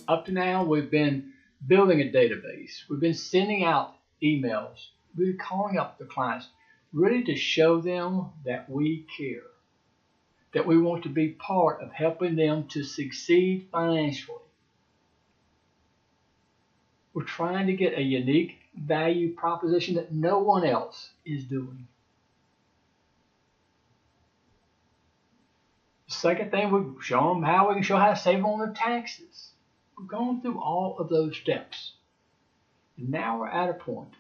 Up to now, we've been building a database. We've been sending out emails. We've been calling up the clients, really to show them that we care, that we want to be part of helping them to succeed financially. We're trying to get a unique value proposition that no one else is doing. The second thing, we've shown them how we can show how to save on their taxes. We've gone through all of those steps. And now we're at a point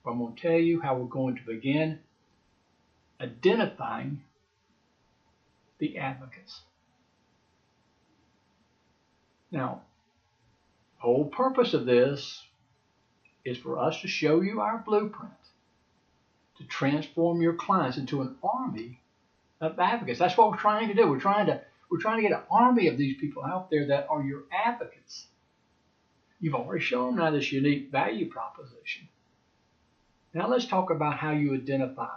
where I'm going to tell you how we're going to begin identifying the advocates. Now, the whole purpose of this is for us to show you our blueprint to transform your clients into an army of advocates. That's what we're trying to do. We're trying to get an army of these people out there that are your advocates. You've already shown them now this unique value proposition. Now let's talk about how you identify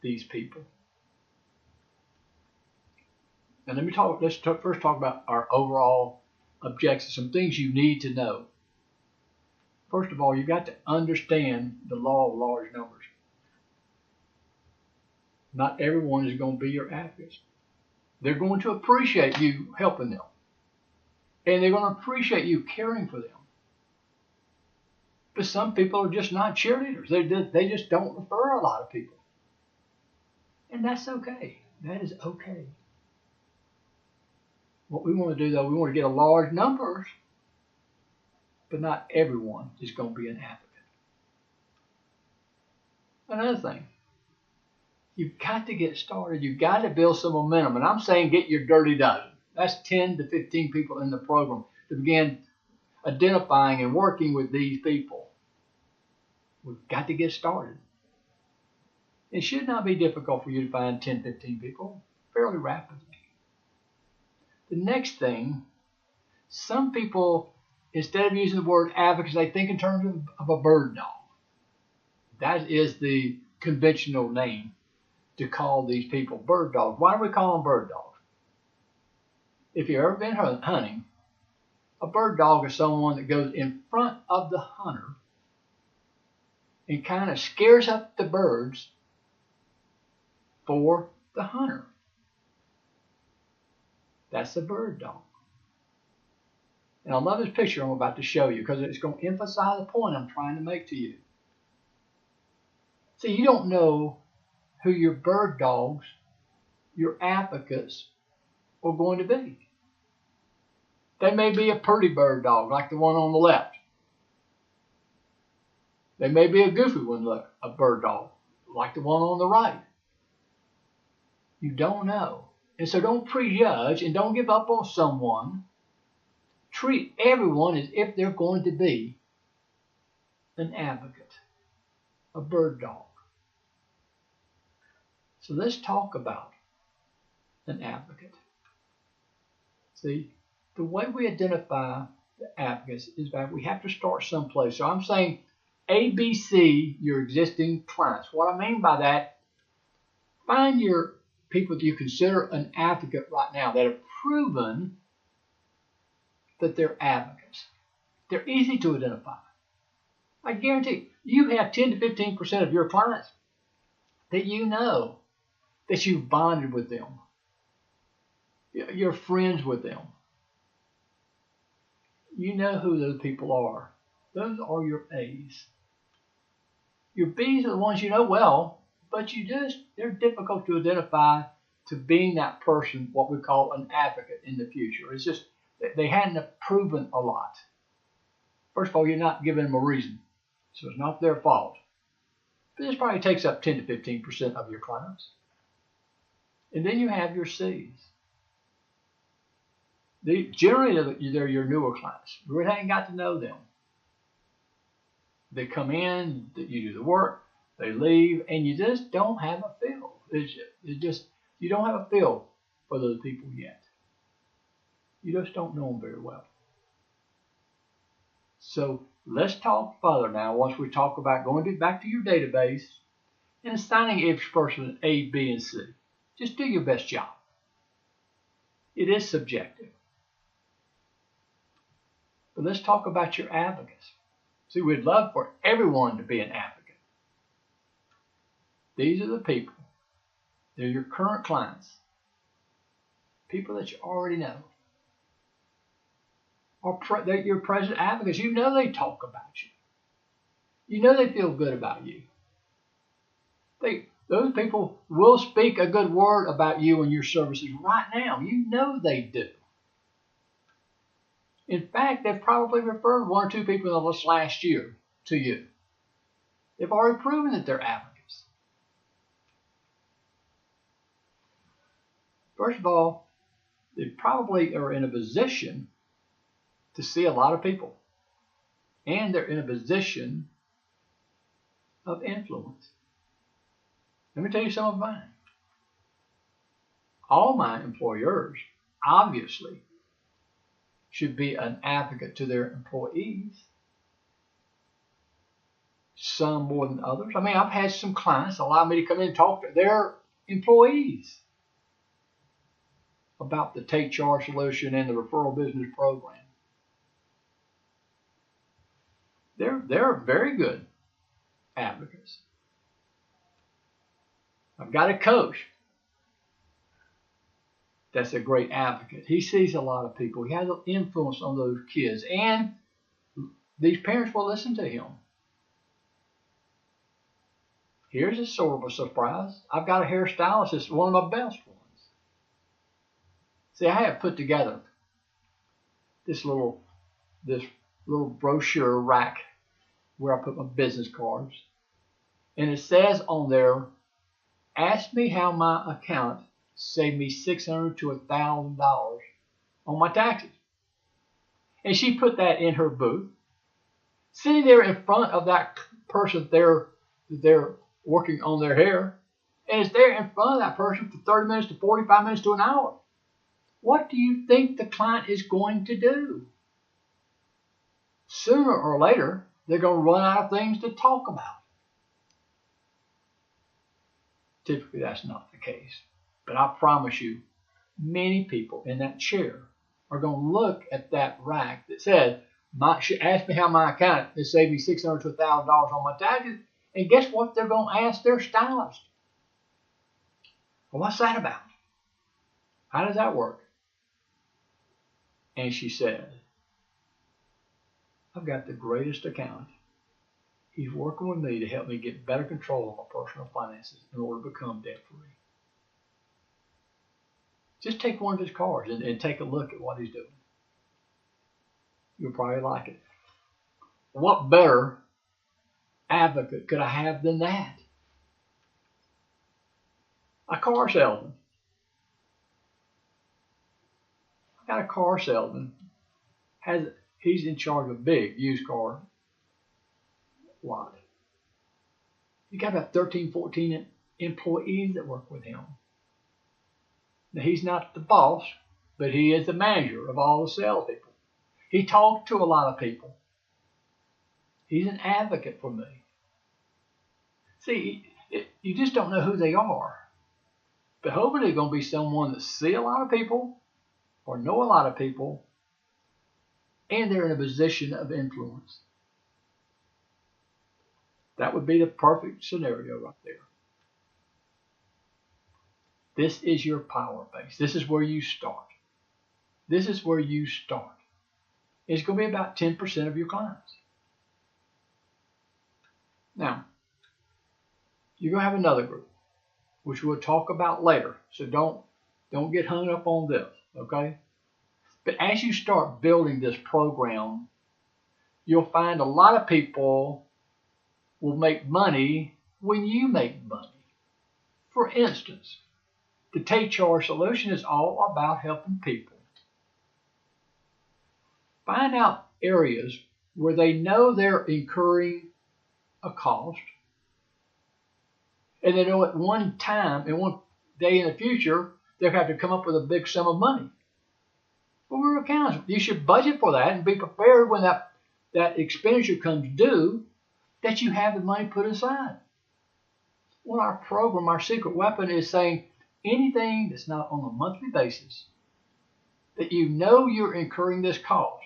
these people. And let's first talk about our overall objectives, some things you need to know. First of all, you've got to understand the law of large numbers. Not everyone is going to be your advocate. They're going to appreciate you helping them. And they're going to appreciate you caring for them. But some people are just not cheerleaders. They just don't refer a lot of people. And that's okay. That is okay. What we want to do, though, we want to get a large numbers, but not everyone is going to be an advocate. Another thing, you've got to get started. You've got to build some momentum. And I'm saying get your dirty dozen. That's 10 to 15 people in the program to begin identifying and working with these people. We've got to get started. It should not be difficult for you to find 10, 15 people fairly rapidly. The next thing, some people, instead of using the word advocates, they think in terms of a bird dog. That is the conventional name to call these people bird dogs. Why do we call them bird dogs? If you've ever been hunting, a bird dog is someone that goes in front of the hunter and kind of scares up the birds for the hunter. That's a bird dog. And I love this picture I'm about to show you because it's going to emphasize the point I'm trying to make to you. See, you don't know who your bird dogs, your advocates, are going to be. They may be a pretty bird dog like the one on the left. They may be a goofy one, a bird dog like the one on the right. You don't know. And so don't prejudge and don't give up on someone. Treat everyone as if they're going to be an advocate, a bird dog. So let's talk about an advocate. See, the way we identify the advocates is that we have to start someplace. So I'm saying ABC your existing clients. What I mean by that, find your people that you consider an advocate right now that have proven that they're advocates. They're easy to identify. I guarantee you have 10 to 15% of your clients that you know that you've bonded with them. You're friends with them. You know who those people are. Those are your A's. Your B's are the ones you know well, but they're difficult to identify to being that person, what we call an advocate in the future. It's just, they hadn't proven a lot. First of all, you're not giving them a reason, so it's not their fault. But this probably takes up 10 to 15% of your clients. And then you have your C's. Generally, they're your newer clients. You really haven't got to know them. They come in, you do the work, they leave, and you just don't have a feel. You don't have a feel for those people yet. You just don't know them very well. So let's talk further now. Once we talk about going back to your database and assigning each person A, B, and C. Just do your best job. It is subjective. But let's talk about your advocates. See, we'd love for everyone to be an advocate. These are the people. They're your current clients. People that you already know. Or they're your present advocates. You know they talk about you. You know they feel good about you. Those people will speak a good word about you and your services right now. You know they do. In fact, they've probably referred one or two people in this last year to you. They've already proven that they're advocates. First of all, they probably are in a position to see a lot of people. And they're in a position of influence. Let me tell you some of mine. All my employers, obviously, should be an advocate to their employees. Some more than others. I mean, I've had some clients allow me to come in and talk to their employees about the Take Charge solution and the referral business program. They're very good advocates. I've got a coach that's a great advocate. He sees a lot of people. He has an influence on those kids. And these parents will listen to him. Here's a sort of a surprise. I've got a hairstylist that's one of my best ones. See, I have put together this little brochure rack where I put my business cards. And it says on there, ask me how my account saved me $600 to $1,000 on my taxes. And she put that in her booth, sitting there in front of that person they're working on their hair. And it's there in front of that person for 30 minutes to 45 minutes to an hour. What do you think the client is going to do? Sooner or later, they're going to run out of things to talk about. Typically, that's not the case. But I promise you, many people in that chair are going to look at that rack that said, ask me how my account has saved me $600 to $1,000 on my taxes. And guess what they're going to ask their stylist? Well, what's that about? How does that work? And she said, I've got the greatest accountant. He's working with me to help me get better control of my personal finances in order to become debt-free. Just take one of his cards and take a look at what he's doing. You'll probably like it. What better advocate could I have than that? A car salesman. I got a car salesman. He's in charge of a big used car lot. He got about 13, 14 employees that work with him. Now, he's not the boss, but he is the manager of all the salespeople. He talks to a lot of people. He's an advocate for me. See, you just don't know who they are. But hopefully they're going to be someone that see a lot of people or know a lot of people, and they're in a position of influence. That would be the perfect scenario right there. This is your power base. This is where you start. This is where you start. It's going to be about 10% of your clients. Now, you're going to have another group, which we'll talk about later. So don't get hung up on this, okay? But as you start building this program, you'll find a lot of people will make money when you make money. For instance, the Take Charge solution is all about helping people find out areas where they know they're incurring a cost, and they know at one time and one day in the future they'll have to come up with a big sum of money. Well, we're accountants. You should budget for that and be prepared when that expenditure comes due, that you have the money put aside. Well, our program, our secret weapon is saying anything that's not on a monthly basis that you know you're incurring this cost,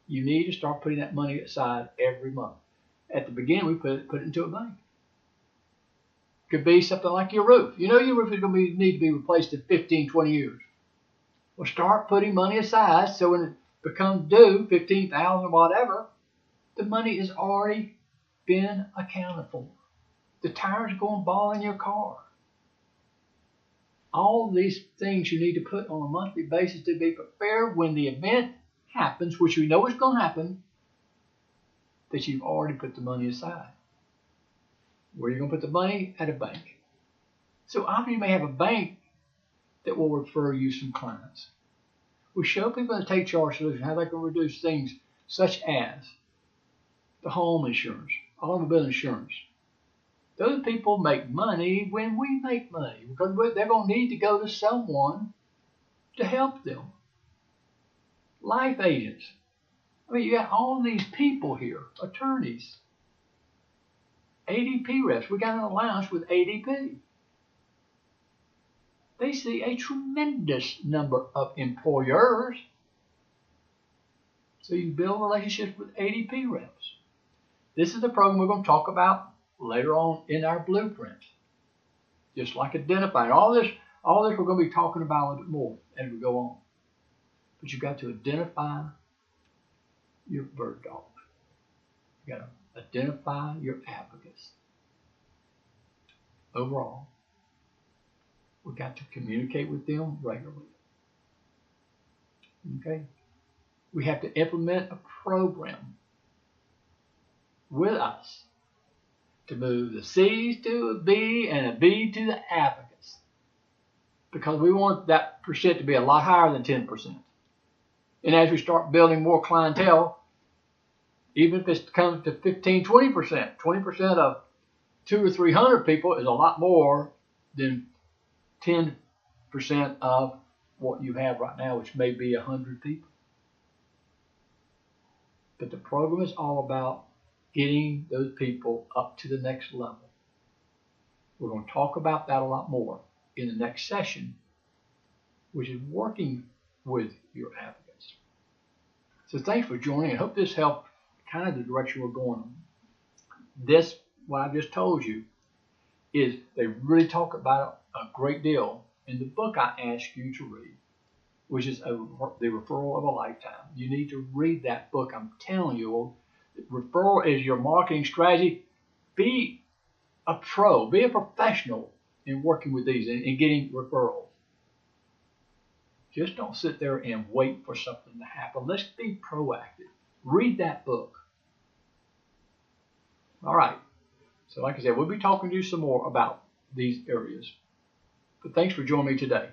you need to start putting that money aside every month. At the beginning, we put it into a bank. Could be something like your roof. You know your roof is going to need to be replaced in 15, 20 years. Well, start putting money aside so when it becomes due, 15,000 or whatever, the money has already been accounted for. The tires are going bald in your car. All these things you need to put on a monthly basis to be prepared when the event happens, which you know is going to happen, that you've already put the money aside. Where are you going to put the money? At a bank. So often you may have a bank that will refer you some clients. We show people in the Take Charge solution how they can reduce things such as the home insurance, automobile insurance. Those people make money when we make money because they're going to need to go to someone to help them. Life agents. I mean, you got all these people here, attorneys, ADP reps. We got an alliance with ADP. They see a tremendous number of employers. So you build relationships with ADP reps. This is the program we're going to talk about later on in our blueprint. Just like identifying. All this we're going to be talking about a little bit more as we go on. But you've got to identify your bird dog. You've got to identify your advocates. Overall, we've got to communicate with them regularly. Okay? We have to implement a program with us to move the C's to a B and a B to the advocates. Because we want that percent to be a lot higher than 10%. And as we start building more clientele, even if it comes to 15, 20%, 20% of 200 or 300 people is a lot more than 10% of what you have right now, which may be 100 people. But the program is all about getting those people up to the next level. We're going to talk about that a lot more in the next session, which is working with your advocates. So thanks for joining. I hope this helped kind of the direction we're going on. This, what I just told you, is they really talk about it a great deal in the book I ask you to read, which is The Referral of a Lifetime. You need to read that book. I'm telling you, referral is your marketing strategy. Be a pro, be a professional in working with these and getting referrals. Just don't sit there and wait for something to happen. Let's be proactive. Read that book. All right. So like I said, we'll be talking to you some more about these areas. But thanks for joining me today.